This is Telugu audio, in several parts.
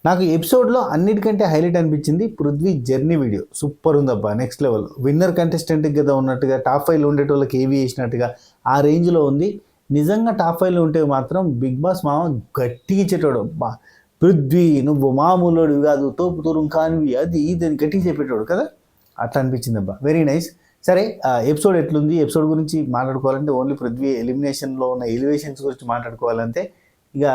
నాకు ఎపిసోడ్లో అన్నిటికంటే హైలైట్ అనిపించింది పృథ్వీ జర్నీ వీడియో. సూపర్ ఉందబ్బా, నెక్స్ట్ లెవెల్. విన్నర్ కంటెస్టెంట్కి కదా ఉన్నట్టుగా, టాప్ 5లో ఉండేటోళ్ళకి ఏవి వేసినట్టుగా ఆ రేంజ్లో ఉంది. నిజంగా టాప్ 5లో ఉంటే మాత్రం బిగ్ బాస్ మామ గట్టిగా ఇచ్చేటోడు. అబ్బా పృథ్వీ నువ్వు మామూలుడు కాదు, తోపు తూరం కానివి, అది ఇది గట్టిగా చెప్పేటోడు కదా, అట్లా అనిపించింది అబ్బా. Very nice. సరే, ఎపిసోడ్ ఎట్లుంది, ఎపిసోడ్ గురించి మాట్లాడుకోవాలంటే ఓన్లీ పృథ్వీ ఎలిమినేషన్లో ఉన్న ఎలివేషన్స్ గురించి మాట్లాడుకోవాలంటే ఇక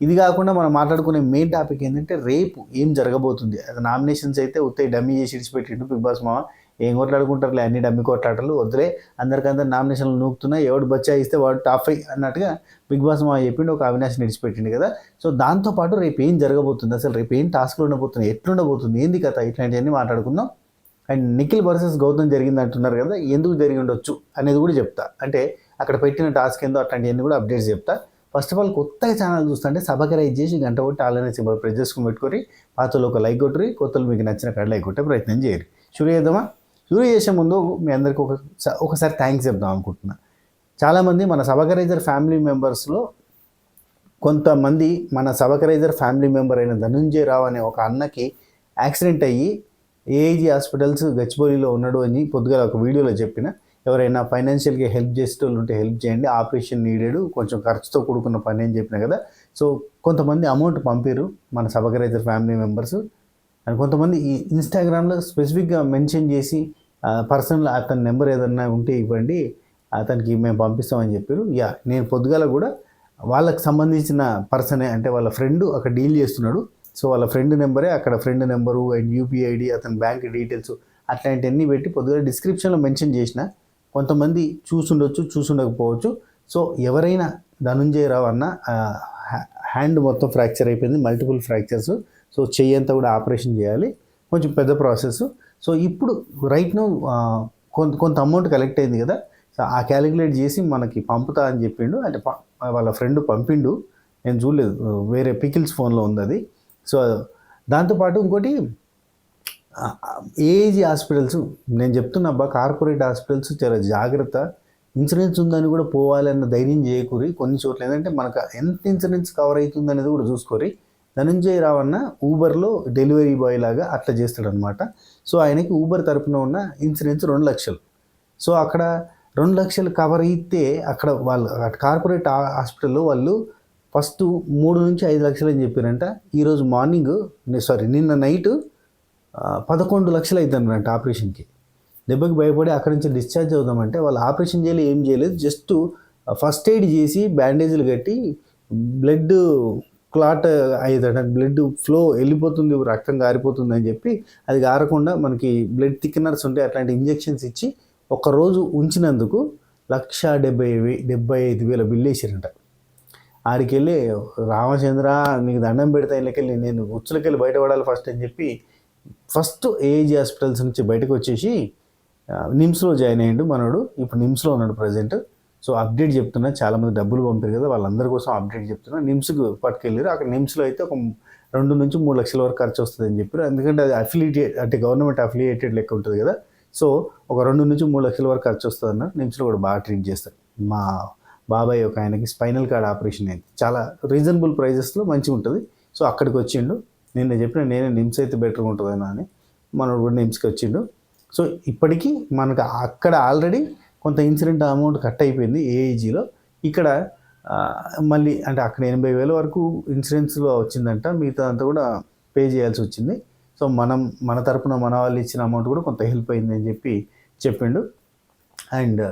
ఇది కాకుండా మనం మాట్లాడుకునే మెయిన్ టాపిక్ ఏంటంటే రేపు ఏం జరగబోతుంది. అది నామినేషన్స్ అయితే ఉత్తే డమ్మీ చేసి ఇడిచిపెట్టిండు బిగ్ బాస్ మామ. ఏం కొట్లాడుకుంటారులే, అన్ని డమ్మీ కొట్లాటలు వద్దులే, అందరికందరు నామినేషన్లు నూపుతున్నాయి, ఎవడు బచ్చా ఇస్తే వాడు టాప్ 5 అన్నట్టుగా బిగ్ బాస్ మామ చెప్పిండు. ఒక అవినాష్ని ఇడిచిపెట్టిండు కదా. సో దాంతోపాటు రేపు ఏం జరగబోతుంది, అసలు రేపు ఏం టాస్క్లు ఉండబోతున్నాయి, ఎట్లుండబోతుంది, ఏంది కథ, ఇట్లాంటివన్నీ మాట్లాడుకుందాం. అండ్ నిఖిల్ వర్సెస్ గౌతమ్ జరిగింది అంటున్నారు కదా, ఎందుకు జరిగి ఉండొచ్చు అనేది కూడా చెప్తా. అంటే అక్కడ పెట్టిన టాస్క్ ఏందో అట్లాంటివన్నీ కూడా అప్డేట్స్ చెప్తా. ఫస్ట్ ఆఫ్ ఆల్ కొత్తగా ఛానల్ చూస్తుంటే సబ్స్క్రైబ్ చేసి గంట కొట్టి ఆల్రెడీ సింబల్ ప్రెస్ చేసుకుని పెట్టుకొని పాతలో ఒక లైక్ కొట్టురి, కొత్తలు మీకు నచ్చిన కాడ లైక్ కొట్టే ప్రయత్నం చేయరు. షురూ చేద్దామా? షురూ చేసే ముందు మీ అందరికీ ఒకసారి థ్యాంక్స్ చెప్దాం అనుకుంటున్నా. చాలామంది మన సబ్స్క్రైబర్ ఫ్యామిలీ మెంబర్స్లో కొంతమంది మన సబ్స్క్రైబర్ ఫ్యామిలీ మెంబర్ అయిన ధనుంజయ రావు అనే ఒక అన్నకి యాక్సిడెంట్ అయ్యి ఏఐజీ హాస్పిటల్స్ గచ్చిబౌలిలో ఉన్నాడు అని పొద్దుగా ఒక వీడియోలో చెప్పిన. ఎవరైనా ఫైనాన్షియల్గా హెల్ప్ చేసేటోళ్ళు ఉంటే హెల్ప్ చేయండి, ఆపరేషన్ నీడెడ్, కొంచెం ఖర్చుతో కూడుకున్న పని అని చెప్పిన కదా. సో కొంతమంది అమౌంట్ పంపారు మన సబ్స్క్రైబర్ ఫ్యామిలీ మెంబర్స్. అండ్ కొంతమంది ఈ ఇన్స్టాగ్రామ్లో స్పెసిఫిక్గా మెన్షన్ చేసి పర్సనల్ అతని నెంబర్ ఏదన్నా ఉంటే ఇవ్వండి, అతనికి మేము పంపిస్తామని చెప్పారు. నేను పొద్దుగాల కూడా వాళ్ళకి సంబంధించిన పర్సనే, అంటే వాళ్ళ ఫ్రెండ్ అక్కడ డీల్ చేస్తున్నాడు. సో వాళ్ళ ఫ్రెండ్ నెంబరే అక్కడ, friend number and UPI ID, అతని బ్యాంక్ డీటెయిల్స్ అట్లాంటివన్నీ పెట్టి పొద్దుగా డిస్క్రిప్షన్లో మెన్షన్ చేసిన. కొంతమంది చూసుండకపోవచ్చు. సో ఎవరైనా ధనుంజయ రావు అన్న హ్యాండ్ మొత్తం ఫ్రాక్చర్ అయిపోయింది, మల్టిపుల్ ఫ్రాక్చర్స్. సో చెయ్యి అంతా కూడా ఆపరేషన్ చేయాలి, కొంచెం పెద్ద ప్రాసెస్. సో ఇప్పుడు రైట్ నో కొంత అమౌంట్ కలెక్ట్ అయింది కదా. సో ఆ క్యాలిక్యులేట్ చేసి మనకి పంపుతా అని చెప్పిండు. అంటే వాళ్ళ ఫ్రెండ్ పంపిండు, నేను చూడలేదు, వేరే పికిల్స్ ఫోన్లో ఉంది అది. సో దాంతోపాటు ఇంకోటి ఏఐజీ హాస్పిటల్స్, నేను చెప్తున్నా కార్పొరేట్ హాస్పిటల్స్ చాలా జాగ్రత్త. ఇన్సూరెన్స్ ఉందని కూడా పోవాలన్న ధైర్యం చేయకూరి. కొన్ని చోట్ల ఏంటంటే మనకు ఎంత ఇన్సూరెన్స్ కవర్ అవుతుంది అనేది కూడా చూసుకోరి. ధనంజయ రావు అన్న ఊబర్లో డెలివరీ బాయ్ లాగా అట్లా చేస్తాడనమాట. సో ఆయనకి ఊబర్ తరపున ఉన్న ఇన్సూరెన్స్ 2 లక్షలు. సో అక్కడ 2 లక్షలు కవర్ అయితే అక్కడ వాళ్ళు కార్పొరేట్ హాస్పిటల్లో వాళ్ళు ఫస్ట్ 3 నుంచి 5 లక్షలు అని చెప్పారంట. ఈరోజు మార్నింగ్ నిన్న నైట్ 11 లక్షలు అవుతుందంట ఆపరేషన్కి. దెబ్బకి భయపడి అక్కడి నుంచి డిశ్చార్జ్ అవుదామంటే వాళ్ళు ఆపరేషన్ చేయలేదు, ఏం చేయలేదు, జస్ట్ ఫస్ట్ ఎయిడ్ చేసి బ్యాండేజీలు కట్టి బ్లడ్ క్లాట్ అయ్యేదట, బ్లడ్ ఫ్లో వెళ్ళిపోతుంది, రక్తం గారిపోతుంది అని చెప్పి అది గారకుండా మనకి బ్లడ్ థిక్నర్స్ ఉంటే అట్లాంటి ఇంజెక్షన్స్ ఇచ్చి ఒక్కరోజు ఉంచినందుకు 1,75,000 బిల్ వేసారంట. ఆడికి వెళ్ళి రామచంద్ర నీకు దండం పెడతా, ఇళ్ళకెళ్ళి నేను ఉచ్చులకెళ్ళి బయటపడాలి ఫస్ట్ అని చెప్పి ఫస్ట్ ఏఐజీ హాస్పిటల్స్ నుంచి బయటకు వచ్చేసి నిమ్స్లో జాయిన్ అయ్యిండు మనోడు. ఇప్పుడు నిమ్స్లో ఉన్నాడు ప్రజెంట్. సో అప్డేట్ చెప్తున్నా, చాలామంది డబ్బులు పంపారు కదా, వాళ్ళందరి కోసం అప్డేట్ చెప్తున్నా. నిమ్స్కి పట్టుకెళ్ళారు. అక్కడ నిమ్స్లో అయితే ఒక 2 నుంచి 3 లక్షల వరకు ఖర్చు వస్తుంది అని చెప్పారు. ఎందుకంటే అది అఫిలియేటెడ్, అంటే గవర్నమెంట్ అఫిలియేటెడ్ లెక్క ఉంటుంది కదా. సో ఒక 2 నుంచి 3 లక్షల వరకు ఖర్చు వస్తుంది అన్నారు. నిమ్స్లో కూడా బాగా ట్రీట్ చేస్తారు. మా బాబాయ్ ఒక ఆయనకి స్పైనల్ కార్డ్ ఆపరేషన్ అయింది, చాలా రీజనబుల్ ప్రైజెస్లో మంచిగా ఉంటుంది. సో అక్కడికి వచ్చిండు. నిన్న చెప్పిన నేనే నిమ్స్ అయితే బెటర్గా ఉంటుందని అని, మనోడు కూడా నిమ్స్కి వచ్చిండు. సో ఇప్పటికీ మనకు అక్కడ ఆల్రెడీ కొంత ఇన్సిడెంట్ అమౌంట్ కట్ అయిపోయింది ఏఐజీలో. ఇక్కడ మళ్ళీ అంటే అక్కడ 80,000 వరకు ఇన్సూరెన్స్లో వచ్చిందంట, మిగతా అంతా కూడా పే చేయాల్సి వచ్చింది. సో మన తరపున మన వాళ్ళు ఇచ్చిన అమౌంట్ కూడా కొంత హెల్ప్ అయింది అని చెప్పి చెప్పిండు. అండ్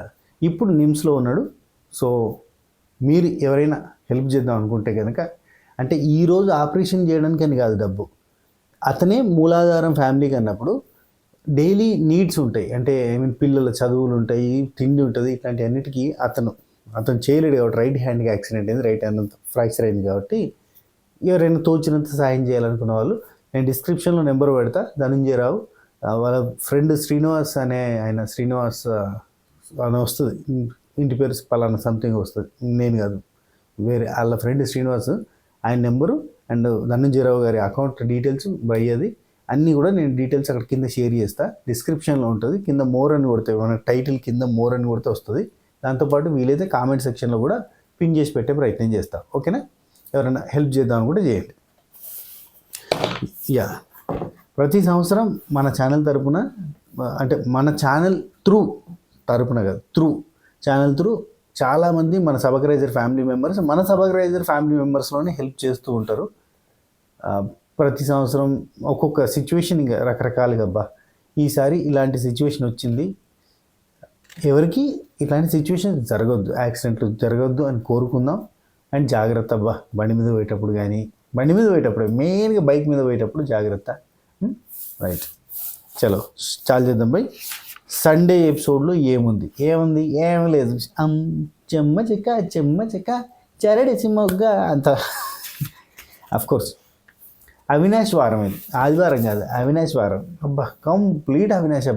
ఇప్పుడు నిమ్స్లో ఉన్నాడు. సో మీరు ఎవరైనా హెల్ప్ చేద్దాం అనుకుంటే కనుక, అంటే ఈరోజు ఆపరేషన్ చేయడానికి అని కాదు డబ్బు, అతనే మూలాధారం ఫ్యామిలీకి అన్నప్పుడు డైలీ నీడ్స్ ఉంటాయి. అంటే పిల్లల చదువులు ఉంటాయి, తిండి ఉంటుంది, ఇట్లాంటి అన్నిటికీ అతను చేయలేడు కాబట్టి, రైట్ హ్యాండ్కి యాక్సిడెంట్ అయింది, రైట్ హ్యాండ్ ఫ్రాక్చర్ అయింది కాబట్టి ఎవరైనా తోచినంత సాయం చేయాలనుకున్న వాళ్ళు నేను డిస్క్రిప్షన్లో నెంబర్ పెడతా. ధనంజయ రావు వాళ్ళ ఫ్రెండ్ శ్రీనివాస్ అనే ఆయన, శ్రీనివాస్ అని వస్తుంది, ఇంటి పేరు పలానా సంథింగ్ వస్తుంది, నేను కాదు వేరే, వాళ్ళ ఫ్రెండ్ శ్రీనివాస్, ఆయన నెంబరు అండ్ ధనంజయ రావు గారి అకౌంట్ డీటెయిల్స్ అయ్యేది అన్నీ కూడా నేను డీటెయిల్స్ అక్కడ కింద షేర్ చేస్తా. డిస్క్రిప్షన్లో ఉంటుంది, కింద మోర్ అని కొడితే, మన టైటిల్ కింద మోర్ అని కొడితే వస్తుంది. దాంతోపాటు వీలైతే కామెంట్ సెక్షన్లో కూడా పిన్ చేసి పెట్టే ప్రయత్నం చేస్తా. ఓకేనా? ఎవరైనా హెల్ప్ చేద్దామని కూడా చేయండి. యా, ప్రతి సంవత్సరం మన ఛానల్ తరపున, అంటే మన ఛానల్ తరపున కాదు, ఛానల్ చాలామంది మన సబ్స్క్రైబర్ ఫ్యామిలీ మెంబర్స్ మన సబ్స్క్రైబర్ ఫ్యామిలీ మెంబర్స్లోనే హెల్ప్ చేస్తూ ఉంటారు. ప్రతి సంవత్సరం ఒక్కొక్క సిచ్యువేషన్ ఇంకా రకరకాలుగా అబ్బా, ఈసారి ఇలాంటి సిచ్యువేషన్ వచ్చింది. ఎవరికి ఇట్లాంటి సిచ్యువేషన్ జరగొద్దు, యాక్సిడెంట్లు జరగొద్దు అని కోరుకుందాం. అండ్ జాగ్రత్త అబ్బా, బండి మీద పోయేటప్పుడు మెయిన్గా బైక్ మీద పోయేటప్పుడు జాగ్రత్త. రైట్, చలో చాలు చేద్దాం బై. సండే ఎపిసోడ్లో ఏముంది? ఏం లేదు. చెమ్మ చెక్క చరడేసి మొగ్గ అంత. అఫ్కోర్స్ అవినాష్ వారం, ఇది ఆదివారం కాదు, అవినాష్ వారం. అబ్బా complete Avinash,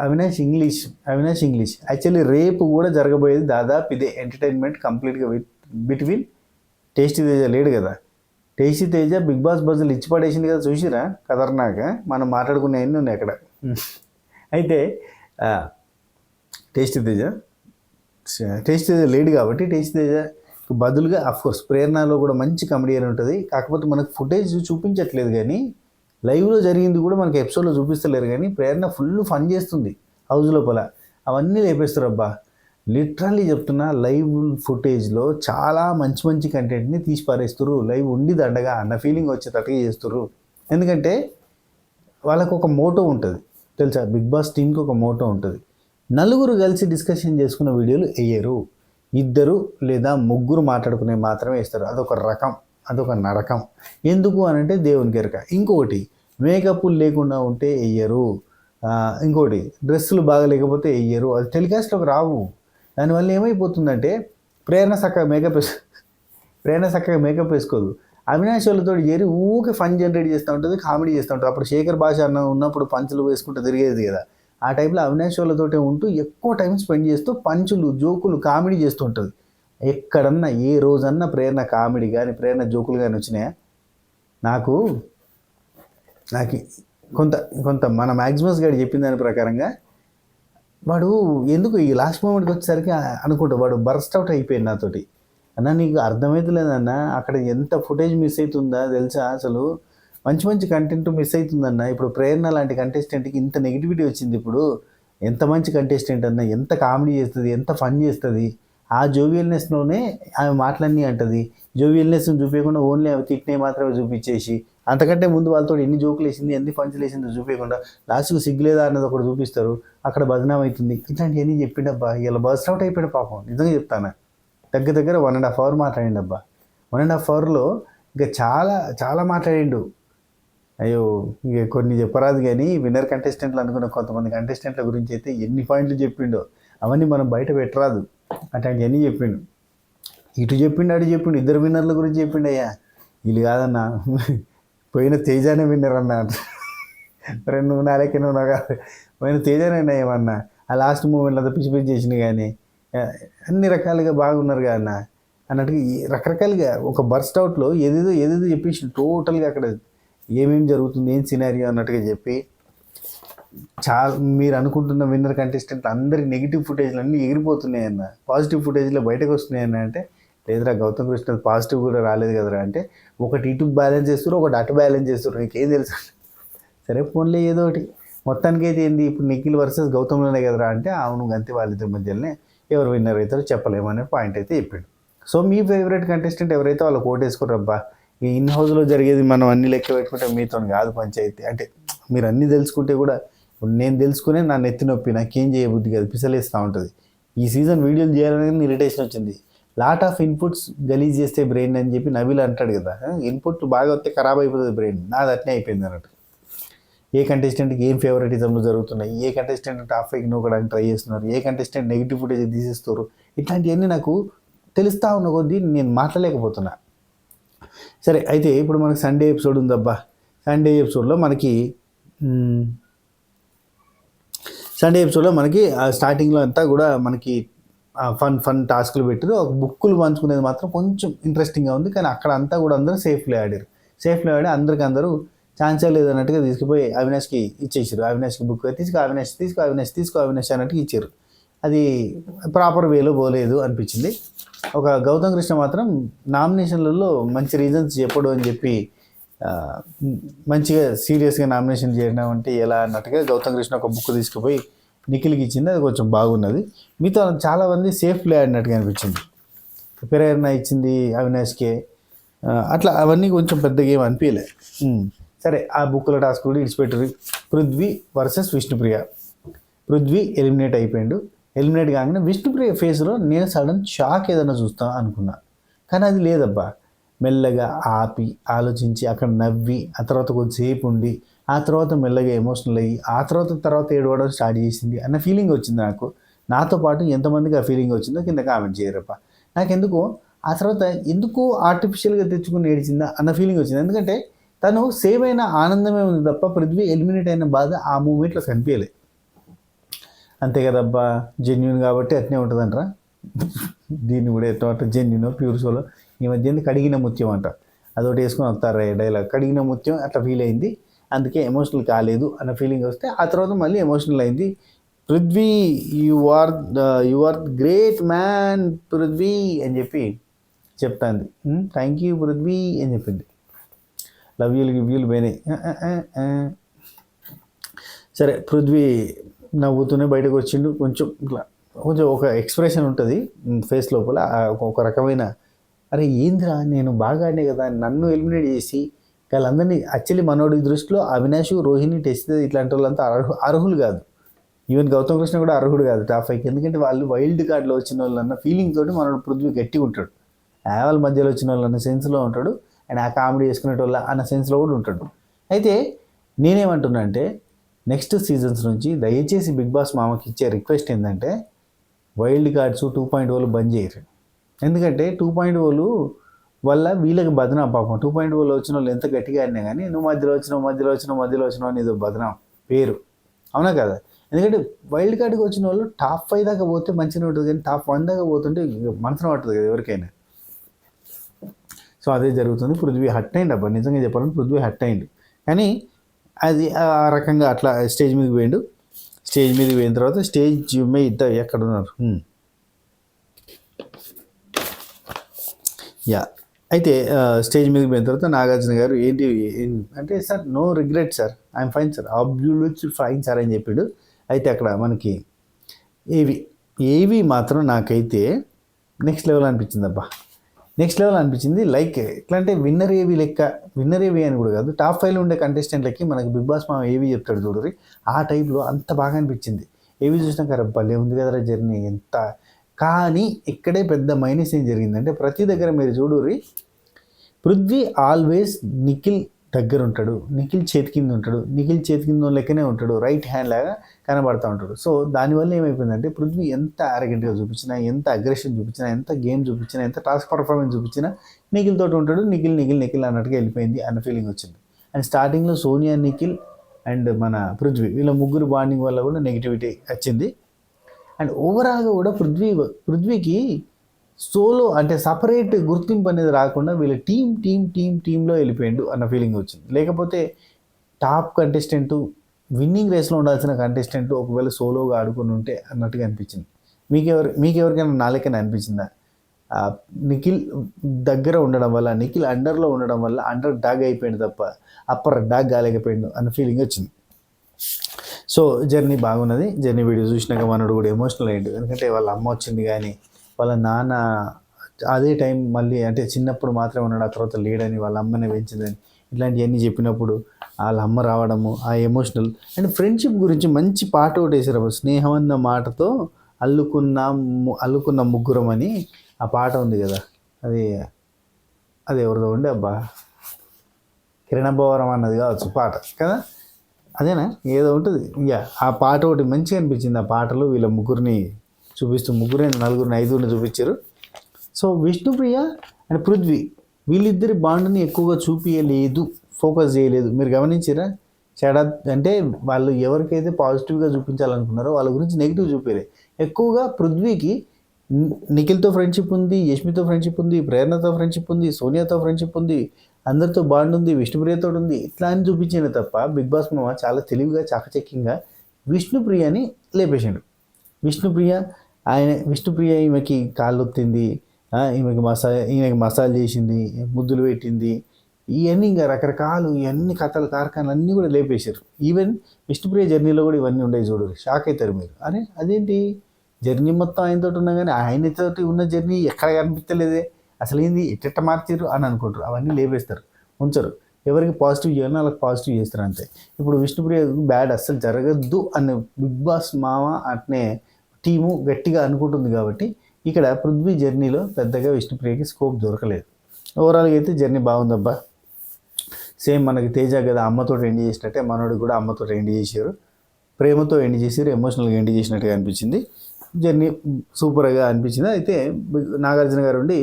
Avinash English. Actually రేపు కూడా జరగబోయేది దాదాపు ఇదే ఎంటర్టైన్మెంట్ కంప్లీట్గా బిట్వీన్ టేస్టీ తేజ లేడు కదా, టేస్టీ తేజ బిగ్ బాస్ బజ్జులు ఇచ్చి పడేసింది కదా, చూసిరా ఖతర్నాక్. మనం మాట్లాడుకునే అన్నీ ఉన్నాయి అక్కడ. అయితే టేస్టీ తేజ లేడు కాబట్టి టేస్టీ తేజ బదులుగా అఫ్కోర్స్ ప్రేరణలో కూడా మంచి కమెడియన్ ఉంటుంది. కాకపోతే మనకు ఫుటేజ్ చూపించట్లేదు, కానీ లైవ్లో జరిగింది కూడా మనకి ఎపిసోడ్లో చూపిస్తలేరు. కానీ ప్రేరణ ఫుల్ ఫన్ చేస్తుంది హౌస్ లోపల, అవన్నీ లేపేస్తారు అబ్బా. లిటరల్లీ చెప్తున్నా, లైవ్ ఫుటేజ్లో చాలా మంచి కంటెంట్ని తీసి పారేస్తారు. లైవ్ ఉండి దండగా అన్న ఫీలింగ్ వచ్చేటట్టుగా చేస్తారు. ఎందుకంటే వాళ్ళకు ఒక మోటో ఉంటుంది తెలుసా, బిగ్ బాస్ టీంకి ఒక మోటో ఉంటుంది. నలుగురు కలిసి డిస్కషన్ చేసుకున్న వీడియోలు వేయరు, 2 లేదా 3 మాట్లాడుకునే మాత్రమే వేస్తారు. అదొక నరకం. ఎందుకు అనంటే దేవునికి ఎరక. ఇంకొకటి మేకప్లు లేకుండా ఉంటే వేయరు, ఇంకోటి డ్రెస్సులు బాగా లేకపోతే వేయరు, అది టెలికాస్ట్లోకి రావు. దానివల్ల ఏమైపోతుందంటే ప్రేరణ చక్కగా మేకప్ వేసుకోదు. అవినాష్ వాళ్ళతో చేరి ఊకే ఫన్ జనరేట్ చేస్తూ ఉంటుంది, కామెడీ చేస్తూ ఉంటుంది. అప్పుడు శేఖర్ భాష అన్న ఉన్నప్పుడు పంచులు వేసుకుంటూ తిరిగేది కదా, ఆ టైంలో అవినాష్ వాళ్ళతోటే ఉంటూ ఎక్కువ టైం స్పెండ్ చేస్తూ పంచులు జోకులు కామెడీ చేస్తూ ఉంటుంది. ఎక్కడన్నా ఏ రోజన్నా ప్రేరణ కామెడీ కానీ ప్రేరణ జోకులు కానీ వచ్చినాయా? నాకు కొంత మన మ్యాక్సిమస్ గారు చెప్పిన దాని ప్రకారంగా వాడు ఎందుకు ఈ లాస్ట్ మూమెంట్కి వచ్చేసరికి అనుకుంటా వాడు బర్స్ట్ అవుట్ అయిపోయింది నాతోటి. అన్న నీకు అర్థమవుతలేదన్న, అక్కడ ఎంత ఫుటేజ్ మిస్ అవుతుందా తెలుసా, అసలు మంచి కంటెంట్ మిస్ అవుతుందన్న. ఇప్పుడు ప్రేరణ లాంటి కంటెస్టెంట్కి ఇంత నెగిటివిటీ వచ్చింది. ఇప్పుడు ఎంత మంచి కంటెస్టెంట్ అన్న, ఎంత కామెడీ చేస్తుంది, ఎంత ఫన్ చేస్తుంది. ఆ జోవియల్నెస్లోనే ఆమె మాటలన్నీ అంటుంది. జోవియల్నెస్ని చూపించకుండా ఓన్లీ ఆమె తిట్టినే మాత్రమే చూపించేసి, అంతకంటే ముందు వాళ్ళతో ఎన్ని జోకులు వేసింది, ఎన్ని పంచులు వేసిందో చూపించకుండా లాస్ట్కు సిగ్గులేదా అన్నది ఒకటి చూపిస్తారు, అక్కడ బదనాం అవుతుంది. ఇట్లాంటివన్నీ చెప్పిండబ్బా. ఇలా బస్ అవుట్ అయిపోయాడు పాపం. నిజంగా చెప్తాను, దగ్గర 1.5 hour మాట్లాడిండు అబ్బా. 1.5 hourలో ఇంకా చాలా మాట్లాడిండు. అయ్యో ఇక కొన్ని చెప్పరాదు, కానీ విన్నర్ కంటెస్టెంట్లు అనుకున్న కొంతమంది కంటెస్టెంట్ల గురించి అయితే ఎన్ని పాయింట్లు చెప్పిండో అవన్నీ మనం బయట పెట్టరాదు. అట్లాంటివన్నీ చెప్పిండు, ఇటు చెప్పిండు అటు చెప్పిండు. 2 విన్నర్ల గురించి చెప్పిండు. అయ్యా వీళ్ళు కాదన్నా, పోయిన తేజానే విన్నర్ అన్న, 2 నాలుగు కాదు, పోయిన తేజానే ఏమన్నా. ఆ లాస్ట్ మూమెంట్లో అంతా పిచ్చి చేసినాయి, కానీ అన్ని రకాలుగా బాగున్నారు కదా అన్న అన్నట్టుగా రకరకాలుగా ఒక బర్స్ట్ అవుట్లో ఏదేదో చెప్పేసి టోటల్గా అక్కడ ఏమేమి జరుగుతుంది, ఏం సినారియో అన్నట్టుగా చెప్పి మీరు అనుకుంటున్న విన్నర్ కంటెస్టెంట్ అందరి నెగిటివ్ ఫుటేజ్లు అన్నీ ఎగిరిపోతున్నాయన్న, పాజిటివ్ ఫుటేజ్లో బయటకు వస్తున్నాయన్న. అంటే లేదురా గౌతమ్ కృష్ణ పాజిటివ్ కూడా రాలేదు కదరా అంటే, ఒకటి ఇటు బ్యాలెన్స్ చేస్తారు, ఒకటి అటు బ్యాలెన్స్ చేస్తారు, నీకేం తెలుసు. సరే ఫోన్లే ఏదో ఒకటి మొత్తానికి అయితే ఏంది, ఇప్పుడు నిఖిల్ వర్సెస్ గౌతమ్లోనే కదరా అంటే, అవును గంతే వాళ్ళిద్దరి మధ్యలోనే ఎవరు విన్నర్ అవుతారో చెప్పలేమనే పాయింట్ అయితే చెప్పాడు. సో మీ ఫేవరెట్ కంటెస్టెంట్ ఎవరైతే వాళ్ళు కోట్ వేసుకోరబ్బా. ఈ ఇన్ హౌస్లో జరిగేది మనం అన్ని లెక్క పెట్టుకుంటే మీతో కాదు పంచాయతీ. అంటే మీరు అన్నీ తెలుసుకుంటే కూడా, నేను తెలుసుకునే నా నెత్తి నొప్పి, నాకేం చేయబుద్ధి కాదు, పిసలేస్తూ ఉంటుంది. ఈ సీజన్ వీడియోలు చేయాలని ఇరిటేషన్ వచ్చింది. లాట్ ఆఫ్ ఇన్పుట్స్ గలీజ్ చేస్తే బ్రెయిన్ అని చెప్పి నవీల్ అంటాడు కదా, ఇన్పుట్ బాగా వస్తే ఖరాబ్ అయిపోతుంది బ్రెయిన్. నాది అట్నే అయిపోయింది అన్నట్టు. ఏ కంటెస్టెంట్కి ఏం ఫేవరెటిజంలు జరుగుతున్నాయి, ఏ కంటెస్టెంట్ టాప్ 5 నూకడానికి ట్రై చేస్తున్నారు, ఏ కంటెస్టెంట్ నెగిటివ్ ఫుటేజ్ తీసేస్తారు, ఇట్లాంటివన్నీ నాకు తెలుస్తూ ఉన్న కొద్దీ నేను మాట్లాడలేకపోతున్నా. సరే అయితే ఇప్పుడు మనకి సండే ఎపిసోడ్ ఉందబ్బా. సండే ఎపిసోడ్లో మనకి స్టార్టింగ్లో అంతా కూడా మనకి ఫన్ టాస్క్లు పెట్టారు. ఒక బుక్కులు పంచుకునేది మాత్రం కొంచెం ఇంట్రెస్టింగ్గా ఉంది, కానీ అక్కడ అంతా కూడా అందరూ సేఫ్లో ఆడి అందరూ ఛాన్సే లేదన్నట్టుగా తీసుకుపోయి అవినాష్కి ఇచ్చేసారు. అవినాష్కి బుక్ తీసుకో అవినాష్ అన్నట్టుగా ఇచ్చారు. అది ప్రాపర్ వేలో పోలేదు అనిపించింది. ఒక గౌతమ్ కృష్ణ మాత్రం నామినేషన్లలో మంచి రీజన్స్ చెప్పడు అని చెప్పి ఆ, మంచిగా సీరియస్గా నామినేషన్ చేయడం ఎలా అన్నట్టుగా గౌతమ్ కృష్ణ ఒక బుక్ తీసుకుపోయి నిఖిల్కి ఇచ్చింది. అది కొంచెం బాగున్నది. మీతో చాలా మంది సేఫ్ ప్లే ఆడినట్టుగా అనిపించింది. ప్రేరణ ఇచ్చింది అవినాష్కే. అట్లా అవన్నీ కొంచెం పెద్దగా ఏం అనిపించలే. సరే, ఆ బుక్ల టాస్క్ కూడా ఇడిచిపెట్టరు. పృథ్వీ వర్సెస్ విష్ణుప్రియ. పృథ్వీ ఎలిమినేట్ అయిపోయాడు. ఎలిమినేట్ కాగానే విష్ణుప్రియ ఫేస్లో నేను సడన్ షాక్ ఏదైనా చూస్తా అనుకున్నా, కానీ అది లేదబ్బా. మెల్లగా ఆపి ఆలోచించి అక్కడ నవ్వి ఆ తర్వాత కొద్దిసేపు ఉండి ఆ తర్వాత మెల్లగా ఎమోషనల్ అయ్యి ఆ తర్వాత ఏడవడం స్టార్ట్ చేసింది అన్న ఫీలింగ్ వచ్చింది నాకు. నాతో పాటు ఎంతమందికి ఆ ఫీలింగ్ వచ్చిందో కింద కామెంట్ చేయరప్ప. నాకెందుకో ఆ తర్వాత ఎందుకో ఆర్టిఫిషియల్గా తెచ్చుకుని ఏడిచిందా అన్న ఫీలింగ్ వచ్చింది. ఎందుకంటే తను సేవ్ అయిన ఆనందమే ఉంది తప్ప పృథ్వీ ఎలిమినేట్ అయిన బాధ ఆ మూమెంట్లో కనిపించలే. అంతే కదబ్బా, జెన్యున్ కాబట్టి అట్నే ఉంటుందంటారా. దీన్ని కూడా ఎట్లా జెన్యున్ ప్యూర్ సోలో ఈ మధ్య కడిగిన ముత్యం అంట, అదొకటి వేసుకొని వస్తారా డైలాగ్. కడిగిన ముత్యం అట్లా ఫీల్ అయింది, అందుకే ఎమోషనల్ కాలేదు అన్న ఫీలింగ్ వస్తే ఆ తర్వాత మళ్ళీ ఎమోషనల్ అయింది. Prithvi you are great man Prithvi అని చెప్పి చెప్తాంది. థ్యాంక్ యూ పృథ్వీ అని చెప్పింది. లవ్ యూలు గివ్యూలు పోయినాయి. సరే, పృథ్వీ నవ్వుతూనే బయటకు వచ్చిండు. కొంచెం ఒక ఎక్స్ప్రెషన్ ఉంటుంది ఫేస్ లోపల, ఒక రకమైన అరే ఏంద్రా నేను బాగా ఆడినే కదా, నన్ను ఎలిమినేట్ చేసి వాళ్ళందరినీ యాక్చువల్లీ మనోడి దృష్టిలో అవినాష్, రోహిణి, టెస్ట్ ఇట్లాంటి వాళ్ళంతా అర్హులు కాదు. ఈవెన్ గౌతమ్ కృష్ణ కూడా అర్హుడు కాదు టాప్ 5కి. ఎందుకంటే వాళ్ళు వైల్డ్ కార్డ్లో వచ్చిన వాళ్ళు అన్న ఫీలింగ్ తోటి మనోడు పృథ్వీ గట్టిగా ఉంటాడు. వాళ్ళ మధ్యలో వచ్చిన వాళ్ళు అన్న సెన్స్లో ఉంటాడు, అండ్ ఆ కామెడీ చేసుకునేటోళ్ళ అన్న సెన్స్లో కూడా ఉంటాడు. అయితే నేనేమంటున్నా అంటే నెక్స్ట్ సీజన్స్ నుంచి దయచేసి బిగ్ బాస్ మామకి ఇచ్చే రిక్వెస్ట్ ఏంటంటే వైల్డ్ కార్డ్స్ 2.0 బంద్ చేయరు. ఎందుకంటే 2.0 వల్ల వీళ్ళకి బదనాం పాపం. 2.0 వచ్చిన వాళ్ళు ఎంత గట్టిగా ఆడినా కానీ నువ్వు మధ్యలో వచ్చినావు అని ఏదో బదనాం పేరు, అవునా కదా. ఎందుకంటే వైల్డ్ కార్డ్కి వచ్చిన వాళ్ళు టాప్ 5 దాకా పోతే మంచిగా ఉంటుంది, కానీ టాప్ 1 దాకా పోతుంటే మనసున పడుతుంది కదా ఎవరికైనా. సో అదే జరుగుతుంది. పృథ్వీ హట్ అయింది అబ్బా, నిజంగా చెప్పాలని పృథ్వీ హట్ అయింది. కానీ అది ఆ రకంగా అట్లా స్టేజ్ మీదకి పోయిండు. స్టేజ్ మీదకి పోయిన తర్వాత స్టేజ్ మీద ఎక్కడ ఉన్నారు అయితే స్టేజ్ మీదకి పోయిన తర్వాత నాగార్జున గారు ఏంటి అంటే, sir no regret sir, I'm fine sir, absolutely fine sir అని చెప్పాడు. అయితే అక్కడ మనకి ఏవి మాత్రం నాకైతే నెక్స్ట్ లెవెల్ అనిపించింది అబ్బా. నెక్స్ట్ లెవెల్ అనిపించింది. లైక్ ఎట్లా అంటే విన్నర్ ఏవి అని కూడా కాదు, టాప్ 5లో ఉండే కంటెస్టెంట్లకి మనకి బిగ్ బాస్ మా ఏవి చెప్తాడు చూడరి, ఆ టైప్లో అంత బాగా అనిపించింది. ఏవి చూసినాక అరే భలే ఉంది కదరా జర్నీ ఎంత. కానీ ఇక్కడే పెద్ద మైనస్ ఏం జరిగిందంటే ప్రతి దగ్గర మీరు చూడుర్రి, పృథ్వీ ఆల్వేస్ నిఖిల్ దగ్గర ఉంటాడు, నిఖిల్ చేతి కింద లెక్కనే ఉంటాడు, రైట్ హ్యాండ్ లాగా కనబడుతూ ఉంటాడు. సో దానివల్ల ఏమైపోయిందంటే పృథ్వీ ఎంత అరగెంట్గా చూపించినా, ఎంత అగ్రెషన్ చూపించినా, ఎంత గేమ్ చూపించినా, ఎంత టాస్క్ పర్ఫార్మెన్స్ చూపించినా నిఖిల్ తోటి ఉంటాడు. నిఖిల్ అన్నట్టుగా వెళ్ళిపోయింది అన్న ఫీలింగ్ వచ్చింది. అండ్ స్టార్టింగ్లో సోనియా, నిఖిల్ అండ్ మన పృథ్వీ వీళ్ళ ముగ్గురు బాండింగ్ వల్ల కూడా నెగిటివిటీ వచ్చింది. అండ్ ఓవరాల్గా కూడా పృథ్వీకి సోలో అంటే సపరేట్ గుర్తింపు అనేది రాకుండా వీళ్ళ టీంలో వెళ్ళిపోయిండు అన్న ఫీలింగ్ వచ్చింది. లేకపోతే టాప్ కంటెస్టెంట్, విన్నింగ్ రేస్లో ఉండాల్సిన కంటెస్టెంట్ ఒకవేళ సోలోగా ఆడుకుని ఉంటే అన్నట్టుగా అనిపించింది. మీకెవరికైనా నాలుకైనా అనిపించిందా? నిఖిల్ దగ్గర ఉండడం వల్ల, నిఖిల్ అండర్లో ఉండడం వల్ల అండర్ డాగ్ అయిపోయింది తప్ప అప్పర్ డాగ్ కాలేకపోయిండు అన్న ఫీలింగ్ వచ్చింది. సో జర్నీ బాగున్నది. జర్నీ వీడియో చూసినాక మనోడు కూడా ఎమోషనల్ అయ్యిండు. ఎందుకంటే వాళ్ళ అమ్మ వచ్చింది, కానీ వాళ్ళ నాన్న అదే టైం మళ్ళీ అంటే చిన్నప్పుడు మాత్రమే ఉన్నాడు, ఆ తర్వాత లేడని, వాళ్ళ అమ్మనే పెంచిందని ఇట్లాంటివన్నీ చెప్పినప్పుడు వాళ్ళ అమ్మ రావడము, ఆ ఎమోషనల్ అండ్ ఫ్రెండ్షిప్ గురించి మంచి పాట ఒకటి వేసారు. స్నేహం అన్న మాటతో అల్లుకున్న ముగ్గురం అని ఆ పాట ఉంది కదా, అది ఎవరిదో ఉండే అబ్బా, కిరణభవరం అన్నది కావచ్చు పాట కదా, అదేనా ఏదో ఉంటుంది. ఆ పాట ఒకటి మంచిగా అనిపించింది. ఆ పాటలు వీళ్ళ ముగ్గురిని చూపిస్తూ నలుగురిని ఐదుగురిని చూపించారు. సో విష్ణుప్రియ అండ్ పృథ్వీ వీళ్ళిద్దరి బాండ్ని ఎక్కువగా చూపించలేదు, ఫోకస్ చేయలేదు. మీరు గమనించారా? అంటే వాళ్ళు ఎవరికైతే పాజిటివ్గా చూపించాలనుకున్నారో వాళ్ళ గురించి నెగిటివ్ చూపించలేదు. ఎక్కువగా పృథ్వీకి నిఖిల్తో ఫ్రెండ్షిప్ ఉంది, యష్మితో ఫ్రెండ్షిప్ ఉంది, ప్రేరణతో ఫ్రెండ్షిప్ ఉంది, సోనియాతో ఫ్రెండ్షిప్ ఉంది, అందరితో బాండ్ ఉంది, విష్ణుప్రియతో ఉంది, ఇట్లా అని చూపించింది తప్ప బిగ్ బాస్ మామ చాలా తెలివిగా చాకచక్యంగా విష్ణుప్రియని లేపేసాడు. విష్ణుప్రియ ఈమెకి కాళ్ళు ఒత్తింది, ఈమెకి మసాజ్ చేసింది, ముద్దులు పెట్టింది, ఇవన్నీ ఇంకా రకరకాలు ఇవన్నీ కథలు కార్ఖానాలు అన్నీ కూడా లేపేశారు. ఈవెన్ విష్ణుప్రియ జర్నీలో కూడా ఇవన్నీ ఉండేవి చూడు, షాక్ అవుతారు మీరు. అరే అదేంటి జర్నీ మొత్తం ఆయనతో ఉన్నా కానీ ఆయనతోటి ఉన్న జర్నీ ఎక్కడ కనిపించలేదే, అసలు ఏంది ఎట్ట మార్చారు అని అనుకుంటారు. అవన్నీ లేపేస్తారు, ఉంచరు. ఎవరికి పాజిటివ్ చేయాలో వాళ్ళకి పాజిటివ్ చేస్తారు అంతే. ఇప్పుడు విష్ణుప్రియ బ్యాడ్ అస్సలు జరగద్దు అని బిగ్ బాస్ మామ అట్నే టీము గట్టిగా అనుకుంటుంది కాబట్టి ఇక్కడ పృథ్వీ జర్నీలో పెద్దగా విష్ణుప్రియకి స్కోప్ దొరకలేదు. ఓవరాల్గా అయితే జర్నీ బాగుందబ్బా. సేమ్ మనకి తేజ కదా అమ్మతో ఎండ్ చేసినట్టే మనోడికి కూడా అమ్మతో ఎండ్ చేశారు, ప్రేమతో ఎండ్ చేశారు, ఎమోషనల్గా ఎండ్ చేసినట్టుగా అనిపించింది. జర్నీ సూపర్గా అనిపించింది. అయితే నాగార్జున గారు ఉండి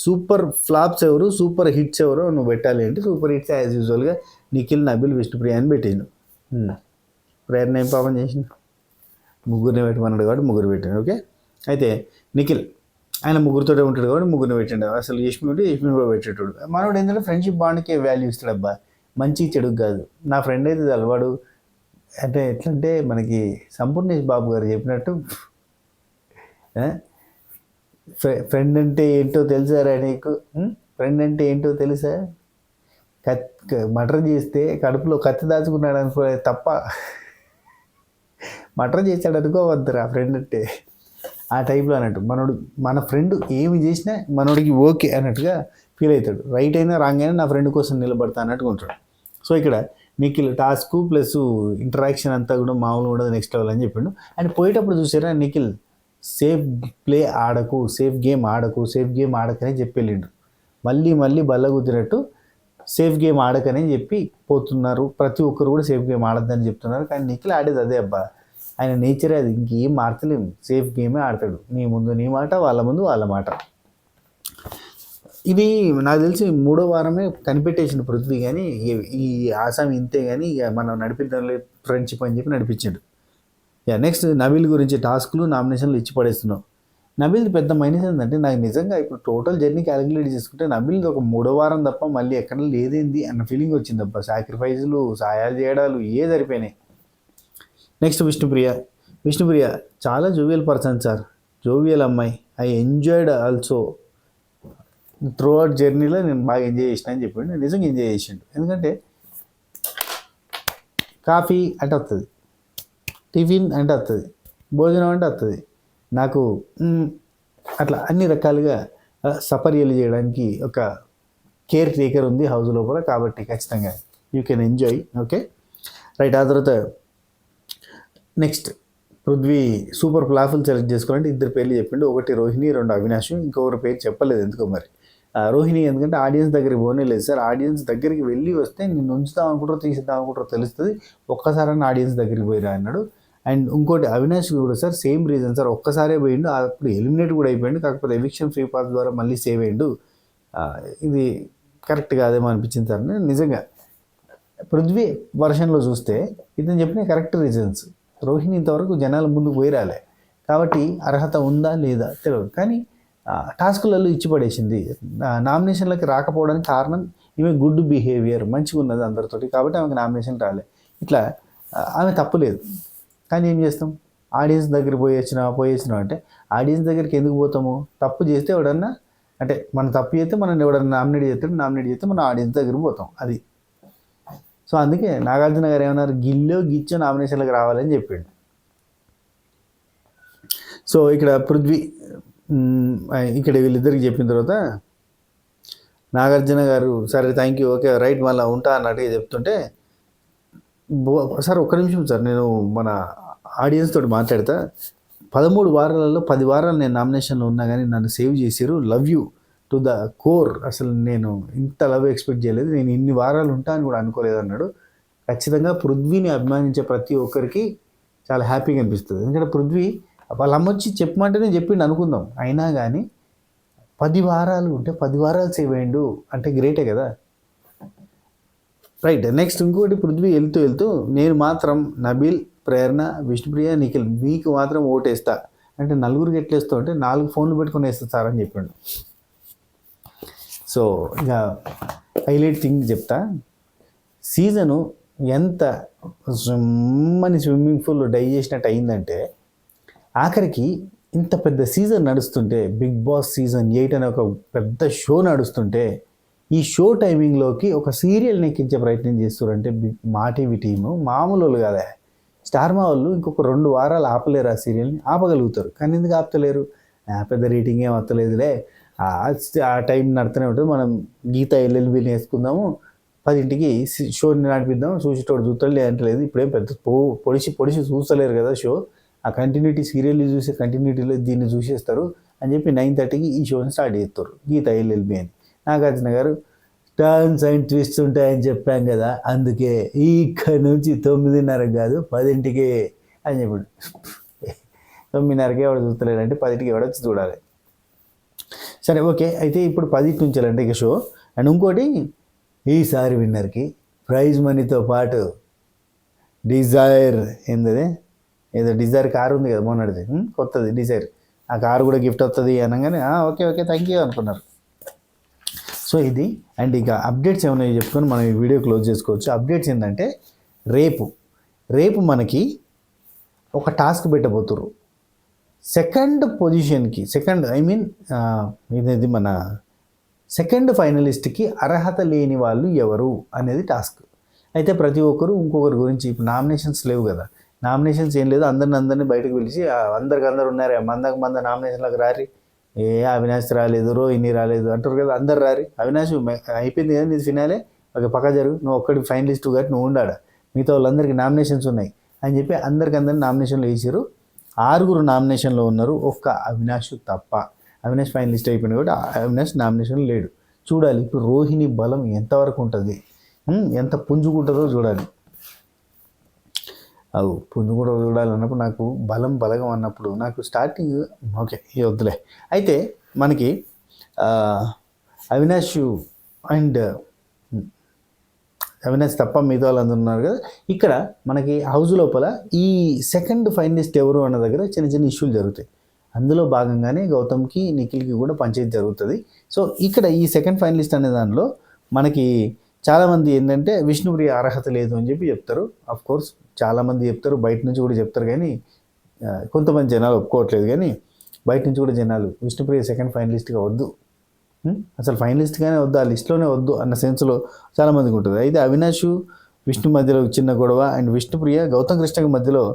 సూపర్ ఫ్లాప్స్ ఎవరు సూపర్ హిట్స్ ఎవరు నువ్వు పెట్టాలి అంటే సూపర్ హిట్స్ యాజ్ యూజువల్గా నిఖిల్, నబిల్, విష్ణుప్రియ అని పెట్టాను. ప్రేరణ ఏం పాపం చేసింది, ముగ్గురిని పెట్టమన్నాడు కాబట్టి ముగ్గురు పెట్టాను. ఓకే, అయితే నిఖిల్ ఆయన ముగ్గురితోనే ఉంటాడు కాబట్టి ముగ్గురిని పెట్టండి. అసలు యష్మి ఉంటే యష్మిని కూడా పెట్టేటాడు. మనోడు ఏంటంటే ఫ్రెండ్షిప్ బాండ్కే వాల్యూ ఇస్తాడు అబ్బా, మంచి చెడుకు కాదు. నా ఫ్రెండ్ అయితే అలవాడు అంటే ఎట్లంటే మనకి సంపూర్ణేష్ బాబు గారు చెప్పినట్టు ఫ్రెండ్ అంటే ఏంటో తెలుసారా నీకు, ఫ్రెండ్ అంటే ఏంటో తెలుసా, మర్డర్ చేస్తే కడుపులో కత్తి దాచుకున్నాడు అనుకో తప్ప మర్డర్ చేశాడు అనుకోవద్దురా ఫ్రెండ్ అంటే, ఆ టైప్లో అన్నట్టు. మన ఫ్రెండ్ ఏమి చేసినా మనోడికి ఓకే అన్నట్టుగా ఫీల్ అవుతాడు. రైట్ అయినా రాంగ్ అయినా నా ఫ్రెండ్ కోసం నిలబడతా అన్నట్టుగా ఉంటాడు. సో ఇక్కడ నిఖిల్ టాస్క్ ప్లస్ ఇంటరాక్షన్ అంతా కూడా మామూలు ఉండదు, నెక్స్ట్ లెవెల్ అని చెప్పిండు. అండ్ పోయేటప్పుడు చూసారా నిఖిల్ సేఫ్ ప్లే ఆడకు, సేఫ్ గేమ్ ఆడకనే చెప్పి వెళ్ళిండు. మళ్ళీ బల్లగుద్దినట్టు సేఫ్ గేమ్ ఆడకనే చెప్పి పోతున్నారు. ప్రతి ఒక్కరు కూడా సేఫ్ గేమ్ ఆడద్దని చెప్తున్నారు. కానీ నిఖిల్ ఆడేది అదే అబ్బా, ఆయన నేచరే అది, ఇంకేం మార్చలేము. సేఫ్ గేమే ఆడతాడు, నీ ముందు నీ మాట, వాళ్ళ ముందు వాళ్ళ మాట. ఇది నాకు తెలిసి 3వ వారమే కనిపెట్టేసిండు పృథ్వీ, కానీ ఈ ఆసామి ఇంతే, కానీ ఇక మనం నడిపిద్దాంలే ఫ్రెండ్షిప్ అని చెప్పి నడిపించాడు. నెక్స్ట్ నబీల్ గురించి టాస్క్లు నామినేషన్లు ఇచ్చి పడేస్తున్నావు. నబీల్ది పెద్ద మైనస్ ఏంటంటే నాకు నిజంగా ఇప్పుడు టోటల్ జర్నీ క్యాలిక్యులేట్ చేసుకుంటే నబీల్ది ఒక 3వ వారం తప్ప మళ్ళీ ఎక్కడ లేదేంది అన్న ఫీలింగ్ వచ్చింది అబ్బా. సాక్రిఫైజులు సాయాలు చేయడాలు సరిపోయినాయి. నెక్స్ట్ విష్ణుప్రియ చాలా జోవియల్ పర్సన్ సార్, జోవియల్ అమ్మాయి. I enjoyed also through out జర్నీలో నేను బాగా ఎంజాయ్ చేసిన అని చెప్పాడు. నేను నిజంగా ఎంజాయ్ చేసిండు. ఎందుకంటే కాఫీ అంటే వస్తుంది, టిఫిన్ అంటే వస్తుంది, భోజనం అంటే వస్తుంది. నాకు అట్లా అన్ని రకాలుగా సపర్యలు చేయడానికి ఒక కేర్ టేకర్ ఉంది హౌస్ లోపల, కాబట్టి ఖచ్చితంగా you can enjoy. Okay right. ఆ తర్వాత నెక్స్ట్ పృథ్వీ సూపర్ ఫ్లాఫులు సెలెక్ట్ చేసుకోవాలంటే 2 పేర్లు చెప్పిండు. ఒకటి రోహిణి, 2 అవినాష్. ఇంకొకరి పేరు చెప్పలేదు ఎందుకో మరి. రోహిణి ఎందుకంటే ఆడియన్స్ దగ్గరికి పోనే లేదు సార్. ఆడియన్స్ దగ్గరికి వెళ్ళి వస్తే నిన్ను ఉంచుదాం అనుకుంటారో తీసిద్దాం అనుకుంటారో తెలుస్తుంది, ఒక్కసారైనా ఆడియన్స్ దగ్గరికి పోయిరా అన్నాడు. అండ్ ఇంకోటి అవినాష్ కూడా సార్ సేమ్ రీజన్ సార్, ఒక్కసారే పోయిండు, అప్పుడు ఎలిమినేట్ కూడా అయిపోయిండు, కాకపోతే ఎవిక్షన్ ఫ్రీ పాస్ ద్వారా మళ్ళీ సేవ్ అయ్యిండు. ఇది కరెక్ట్ కాదేమో అనిపించింది సార్. నిజంగా పృథ్వీ వర్షన్లో చూస్తే ఇతను చెప్పిన కరెక్ట్ రీజన్స్. రోహిణి ఇంతవరకు జనాల ముందుకు పోయి రాలే కాబట్టి అర్హత ఉందా లేదా తెలియదు, కానీ టాస్కులలో ఇచ్చి పడేసింది. నామినేషన్లకి రాకపోవడానికి కారణం ఈమె గుడ్ బిహేవియర్, మంచిగా ఉన్నది అందరితోటి, కాబట్టి ఆమెకు నామినేషన్ రాలే. ఇట్లా ఆమె తప్పులేదు, కానీ ఏం చేస్తాం, ఆడియన్స్ దగ్గరికి పోయొచ్చినాం అంటే ఆడియన్స్ దగ్గరికి ఎందుకు పోతాము? తప్పు చేస్తే ఎవడన్నా అంటే మన తప్పు చేస్తే మనం ఎవడన్నా నామినేట్ చేస్తే మనం ఆడియన్స్ దగ్గరికి పోతాం, అది. సో అందుకే నాగార్జున గారు ఏమన్నారు, గిచ్చో నామినేషన్లకు రావాలని చెప్పాడు. సో ఇక్కడ పృథ్వీ ఇక్కడ వీళ్ళిద్దరికి చెప్పిన తర్వాత నాగార్జున గారు సరే థ్యాంక్ యూ ఓకే రైట్ మళ్ళీ ఉంటా అన్నట్టుగా చెప్తుంటే, సార్ ఒక్క నిమిషం సార్ నేను మన ఆడియన్స్ తోటి మాట్లాడతా. 13 వారాలలో 10 వారాలు నేను నామినేషన్లో ఉన్నా కానీ నన్ను సేవ్ చేశారు, love you to the core. అసలు నేను ఇంత లవ్ ఎక్స్పెక్ట్ చేయలేదు, నేను ఇన్ని వారాలు ఉంటా అని కూడా అనుకోలేదు అన్నాడు. ఖచ్చితంగా పృథ్వీని అభిమానించే ప్రతి ఒక్కరికి చాలా హ్యాపీగా అనిపిస్తుంది. ఎందుకంటే పృథ్వీ వాళ్ళ అమ్మ వచ్చి చెప్పమంటేనే చెప్పిండు అనుకుందాం, అయినా కానీ 10 వారాలు ఉంటే 10 వారాలు సేవ్ అయ్యిండు అంటే గ్రేటే కదా. రైట్. నెక్స్ట్ ఇంకోటి పృథ్వీ వెళ్తూ నేను మాత్రం నబీల్, ప్రేరణ, విష్ణుప్రియ, నిఖిల్ మీకు మాత్రం ఓటేస్తా అంటే 4గురికి ఎట్లేస్తావు అంటే 4 ఫోన్లు పెట్టుకుని వేస్తా సార్ అని చెప్పాడు. సో ఇక హైలైట్ థింగ్ చెప్తా, సీజను ఎంత స్విమ్మింగ్ పూల్ డై చేసినట్టు అయిందంటే ఆఖరికి ఇంత పెద్ద సీజన్ నడుస్తుంటే, బిగ్ బాస్ సీజన్ 8 అనే ఒక పెద్ద షో నడుస్తుంటే ఈ షో టైమింగ్లోకి ఒక సీరియల్ని ఎక్కించే ప్రయత్నం చేస్తారంటే మా టీవీ టీము మామూలు వాళ్ళు కదా. స్టార్ మా వాళ్ళు ఇంకొక 2 వారాలు ఆపలేరు ఆ సీరియల్ని, ఆపగలుగుతారు. కానీ ఎందుకు ఆపుతలేరు? పెద్ద రేటింగ్ ఏం వస్తలేదులే, ఆ టైం నడుతూనే ఉంటుంది, మనం గీత ఎల్ఎల్బిని వేసుకుందాము, 10ంటికి షోని నడిపిద్దాం, చూసేటోడు చూస్తాడు లేదంటే లేదు. ఇప్పుడేం పెద్ద పొడిచి చూస్తలేరు కదా షో. ఆ కంటిన్యూటీ సీరియల్ చూసే కంటిన్యూటీలో దీన్ని చూసేస్తారు అని చెప్పి 9:30కి ఈ షోని స్టార్ట్ చేస్తారు, గీత ఎల్ఎల్బి అని. నాగార్జున గారు టర్న్స్ అండ్ ట్విస్ట్ ఉంటాయని చెప్పాం కదా, అందుకే ఇక్కడ నుంచి 9:30 కాదు 10ంటికే అని చెప్పాడు. 9:30కే ఎవడు చూస్తలేడంటే 10ంటికి ఎవడొచ్చి చూడాలి. సరే ఓకే, అయితే ఇప్పుడు 10 నుంచి వెళ్ళండి ఇక షో. అండ్ ఇంకోటి, ఈసారి విన్నర్కి ప్రైజ్ మనీతో పాటు డిజైర్ ఏదో డిజైర్ కారు ఉంది కదా మొన్నటిది, కొత్తది డిజైర్, ఆ కారు కూడా గిఫ్ట్ వస్తుంది అనగానే ఓకే థ్యాంక్ యూ అనుకున్నారు. సో ఇది. అండ్ ఇక అప్డేట్స్ ఏమైనా చెప్పుకొని మనం ఈ వీడియో క్లోజ్ చేసుకోవచ్చు. అప్డేట్స్ ఏంటంటే రేపు మనకి ఒక టాస్క్ పెట్టబోతున్నారు. సెకండ్ పొజిషన్కి ఇది మన సెకండ్ ఫైనలిస్ట్కి అర్హత లేని వాళ్ళు ఎవరు అనేది టాస్క్. అయితే ప్రతి ఒక్కరు ఇంకొకరి గురించి, ఇప్పుడు నామినేషన్స్ లేవు కదా, నామినేషన్స్ ఏం లేదు, అందరిని బయటకు పిలిచి అందరు ఉన్నారే, మంద నామినేషన్లకు రారి, అవినాష్ రాలేదు, రోహిణి రాలేదు అంటారు కదా, అందరు రారి, అవినాష్ అయిపోయింది కదా నీది ఫినాలే, ఓకే పక్క జరుగు, నువ్వు ఒక్కడి ఫైనలిస్ట్ కాబట్టి నువ్వు ఉండాడా, మిగతా వాళ్ళందరికీ నామినేషన్స్ ఉన్నాయి అని చెప్పి అందరికీ నామినేషన్లు వేసారు. 6 నామినేషన్లో ఉన్నారు, ఒక్క అవినాష్ తప్ప. అవినాష్ ఫైనలిస్ట్ అయిపోయింది కాబట్టి అవినాష్ నామినేషన్ లేడు. చూడాలి ఇప్పుడు రోహిణి బలం ఎంతవరకు ఉంటుంది, ఎంత పుంజుకుంటుందో చూడాలి. పుంజుకుంటూ చూడాలన్నప్పుడు నాకు బలగం అన్నప్పుడు నాకు స్టార్టింగ్ ఓకే ఇది వద్దులే. అయితే మనకి అవినాష్ తప్ప మిగతా వాళ్ళందరూ ఉన్నారు కదా. ఇక్కడ మనకి హౌస్ లోపల ఈ సెకండ్ ఫైనలిస్ట్ ఎవరు అన్న దగ్గర చిన్న ఇష్యూలు జరుగుతాయి. అందులో భాగంగానే గౌతమ్కి నిఖిల్కి కూడా పంచాయతీ జరుగుతుంది. సో ఇక్కడ ఈ సెకండ్ ఫైనలిస్ట్ అనే దానిలో మనకి చాలామంది ఏంటంటే విష్ణుప్రియ అర్హత లేదు అని చెప్పి చెప్తారు. కోర్స్ చాలామంది చెప్తారు, బయట నుంచి కూడా చెప్తారు, కానీ కొంతమంది జనాలు ఒప్పుకోవట్లేదు. కానీ బయట నుంచి కూడా జనాలు విష్ణుప్రియ సెకండ్ ఫైనలిస్ట్గా వద్దు, అసలు ఫైనలిస్ట్గానే వద్దు, ఆ లిస్ట్లోనే వద్దు అన్న సెన్స్లో చాలామందికి ఉంటుంది. అయితే అవినాష్ విష్ణు మధ్యలో చిన్న గొడవ, అండ్ విష్ణుప్రియ గౌతమ్ కృష్ణకి మధ్యలో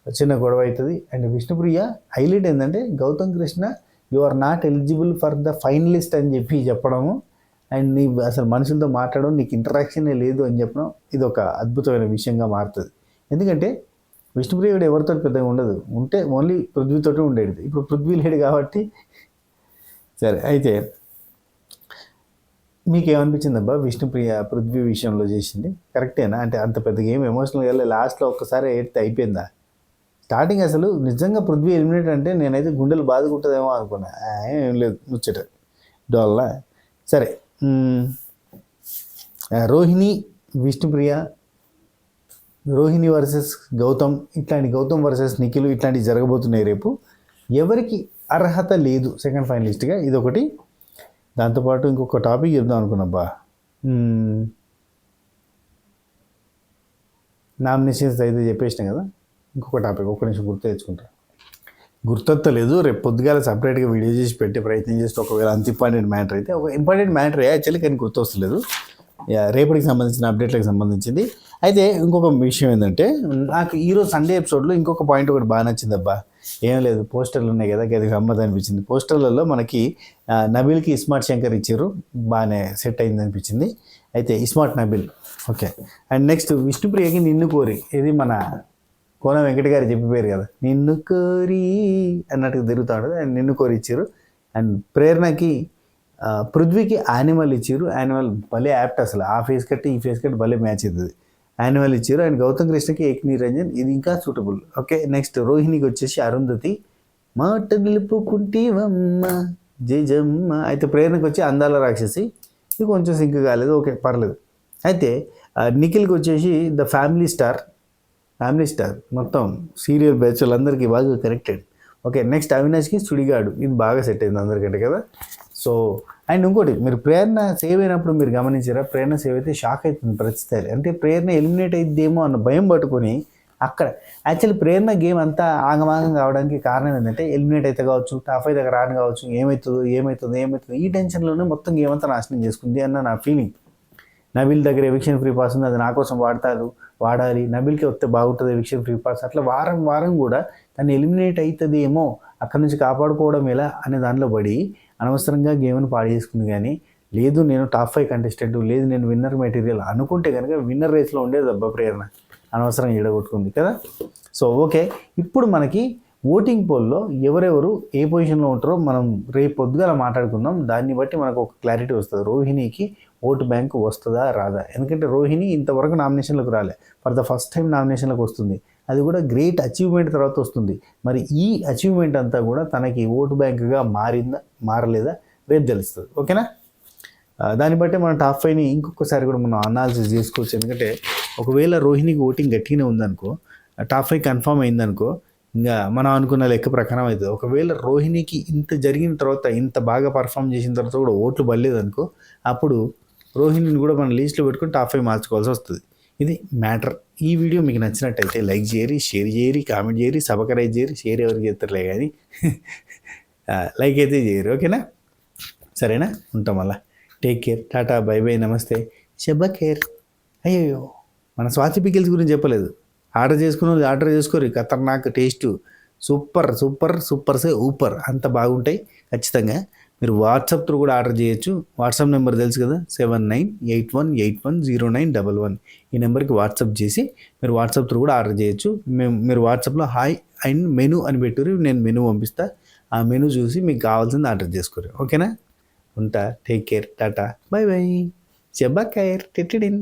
చిన్న గొడవ అవుతుంది. అండ్ విష్ణుప్రియ హైలైట్ ఏంటంటే Gautham Krishna you are not eligible for the finalist అని చెప్పి చెప్పడము, అండ్ నీ అసలు మనుషులతో మాట్లాడడం, నీకు ఇంటరాక్షనే లేదు అని చెప్పడం, ఇది ఒక అద్భుతమైన విషయంగా మారుతుంది. ఎందుకంటే విష్ణుప్రియ ఎవరితో పెద్దగా ఉండదు, ఉంటే ఓన్లీ పృథ్వీతోటి ఉండేది. ఇప్పుడు పృథ్వీ లేడు కాబట్టి సరే. అయితే మీకేమనిపించింది అబ్బా విష్ణుప్రియ పృథ్వీ విషయంలో చేసింది కరెక్టేనా? అంటే అంత పెద్దగా ఏం ఎమోషనల్గా వెళ్ళి లాస్ట్లో ఒక్కసారి ఏడితే అయిపోయిందా? స్టార్టింగ్ అసలు నిజంగా పృథ్వీ ఎలిమినేట్ అంటే నేనైతే గుండెలు బాదుకుంటుందేమో అనుకున్నా, ఏం లేదు ముచ్చట డోల్లా. సరే, రోహిణి విష్ణుప్రియ, రోహిణి వర్సెస్ గౌతమ్, గౌతమ్ వర్సెస్ నిఖిల్ ఇట్లాంటివి జరగబోతున్నాయి రేపు. ఎవరికి అర్హత లేదు సెకండ్ ఫైనలిస్ట్గా, ఇదొకటి. దాంతోపాటు ఇంకొక టాపిక్ చెప్దాం అనుకున్నాబ్బా, నామినేషన్స్ అయితే చెప్పేసినాం కదా, ఇంకొక టాపిక్ ఒక్క నిమిషం గుర్తు తెచ్చుకుంటా, గుర్తొత్తలేదు. రేపు పొద్దుగాల సపరేట్గా వీడియో చేసి పెట్టే ప్రయత్నం చేస్తే, ఒకవేళ అంత ఇంపార్టెంట్ మ్యాటర్ అయితే, ఒక ఇంపార్టెంట్ మ్యాటర్ యాక్చువల్లీ కానీ గుర్తొస్తలేదు, రేపటికి సంబంధించిన అప్డేట్లకు సంబంధించింది. అయితే ఇంకొక విషయం ఏంటంటే, నాకు ఈరోజు సండే ఎపిసోడ్లో ఇంకొక పాయింట్ ఒకటి బాగా నచ్చిందబ్బా. ఏం లేదు, పోస్టర్లు ఉన్నాయి కదా, అది గమ్మత్ అనిపించింది. పోస్టర్లలో మనకి నబీల్కి ఇస్మార్ట్ శంకర్ ఇచ్చారు, బాగానే సెట్ అయింది అనిపించింది. అయితే smart Nabeel okay. And next విష్ణుప్రియకి నిన్ను కోరి, ఇది మన కోన వెంకట గారు చెప్పిపోయారు కదా, నిన్ను కోరి అన్నట్టుగా తిరుగుతాడు. అండ్ నిన్ను కోరి ఇచ్చారు. అండ్ ప్రేరణకి పృథ్వీకి యానిమల్ ఇచ్చారు. యానిమల్ భలే యాప్ట్, అసలు ఆ ఫేస్ కట్ ఈ ఫేస్ కట్ భలే మ్యాచ్ అవుతుంది. యానిమల్ ఇచ్చారు. అండ్ గౌతమ్ కృష్ణకి ఏక్ నిరంజన్, ఇది ఇంకా సూటబుల్. ఓకే, నెక్స్ట్ రోహిణికి వచ్చేసి అరుంధతి, మాట నిలుపుకుంటేవమ్మ జయజమ్మ. అయితే ప్రేరణకు వచ్చి అందాల రాక్షసి, ఇది కొంచెం సింక్ కాలేదు, ఓకే పర్లేదు. అయితే నిఖిల్కి వచ్చేసి ద ఫ్యామిలీ స్టార్ మొత్తం సీరియల్ బ్యాచ్ వాళ్ళందరికీ బాగా కనెక్టెడ్. ఓకే, నెక్స్ట్ అవినాష్కి సుడిగాడు, ఇది బాగా సెట్ అయింది అందరికంటే కదా. సో అండ్ ఇంకోటి, మీరు ప్రేరణ సేవ్ అయినప్పుడు మీరు గమనించారా, ప్రేరణ సేవ్ అయితే షాక్ అవుతుంది ప్రతిసారి. అంటే ప్రేరణ ఎలిమినేట్ అయిద్దేమో అన్న భయం పట్టుకొని అక్కడ యాక్చువల్లీ ప్రేరణ గేమ్ అంతా ఆగమాగం కావడానికి కారణం ఏంటంటే ఎలిమినేట్ అయితే కావచ్చు, టాప్ 5 దగ్గర రాని కావచ్చు, ఏమవుతుందో ఈ టెన్షన్లోనే మొత్తం గేమ్ అంతా నాశనం చేసుకుంది అన్న నా ఫీలింగ్. నబిల్ దగ్గర ఎవిక్షన్ ఫ్రీ పాస్ ఉంది, అది నా కోసం వాడాలి, నబిల్కి వస్తే బాగుంటుంది ఎవిక్షన్ ఫ్రీ పాస్. అట్లా వారం కూడా తను ఎలిమినేట్ అవుతుందేమో, అక్కడి నుంచి కాపాడుకోవడం ఎలా అనే దానిలో పడి అనవసరంగా గేమ్ని పాడు చేసుకుంది. కానీ లేదు నేను టాప్ 5 కంటెస్టెంట్, లేదు నేను విన్నర్ మెటీరియల్ అనుకుంటే కనుక విన్నర్ రేస్లో ఉండేది దెబ్బ ప్రేరణ, అనవసరంగా ఈడగొట్టుకుంది కదా. సో ఓకే, ఇప్పుడు మనకి ఓటింగ్ పోల్లో ఎవరెవరు ఏ పొజిషన్లో ఉంటారో మనం రేపు పొద్దుగాల మాట్లాడుకుందాం. దాన్ని బట్టి మనకు ఒక క్లారిటీ వస్తుంది, రోహిణికి ఓటు బ్యాంకు వస్తుందా రాదా. ఎందుకంటే రోహిణి ఇంతవరకు నామినేషన్లకు రాలే, ఫర్ ద ఫస్ట్ టైం నామినేషన్లకు వస్తుంది, అది కూడా గ్రేట్ అచీవ్మెంట్ తర్వాత వస్తుంది. మరి ఈ అచీవ్మెంట్ అంతా కూడా తనకి ఓటు బ్యాంకుగా మారలేదా రేపు తెలుస్తుంది. ఓకేనా, దాన్ని బట్టి మనం టాప్ 5ని ఇంకొకసారి కూడా మనం అనాలిసిస్ చేసుకోవచ్చు. ఎందుకంటే ఒకవేళ రోహిణికి ఓటింగ్ గట్టిగానే ఉందనుకో, టాప్ 5 కన్ఫర్మ్ అయిందనుకో, ఇంకా మనం అనుకున్న లెక్క ప్రకారం అవుతుంది. ఒకవేళ రోహిణికి ఇంత జరిగిన తర్వాత, ఇంత బాగా పర్ఫామ్ చేసిన తర్వాత కూడా ఓట్లు పడలేదనుకో, అప్పుడు రోహిణిని కూడా మన లిస్ట్లో పెట్టుకుని టాప్ 5 మార్చుకోవాల్సి వస్తుంది. ఇది మ్యాటర్. ఈ వీడియో మీకు నచ్చినట్టయితే లైక్ చేయరి, షేర్ చేయరి, కామెంట్ చేయరి, సబ్స్క్రైబ్ చేయరి. షేర్ ఎవరికి చేస్తారులే కానీ లైక్ అయితే చేయరు. ఓకేనా, సరేనా, ఉంటాం అలా. టేక్ కేర్, టాటా, బై బై, నమస్తే, షబ్బా కేర్. అయ్యో మన స్వాతి పికిల్స్ గురించి చెప్పలేదు. ఆర్డర్ చేసుకోరు, ఖతర్నాక్ టేస్ట్, సూపర్ సే ఊపర్, అంత బాగుంటాయి. ఖచ్చితంగా మీరు వాట్సాప్ త్రూ కూడా ఆర్డర్ చేయొచ్చు. వాట్సాప్ నెంబర్ తెలుసు కదా, 7981810911. ఈ నెంబర్కి వాట్సాప్ చేసి మీరు వాట్సాప్ త్రూ కూడా ఆర్డర్ చేయొచ్చు. మీరు వాట్సాప్లో హాయ్ అండ్ మెనూ అని పెట్టుకుని నేను మెనూ పంపిస్తా. ఆ మెనూ చూసి మీకు కావాల్సింది ఆర్డర్ చేసుకోరు. ఓకేనా, ఉంటా. టేక్ కేర్, టాటా, బై బై, షబ్బా కేర్, టిటిడిన్.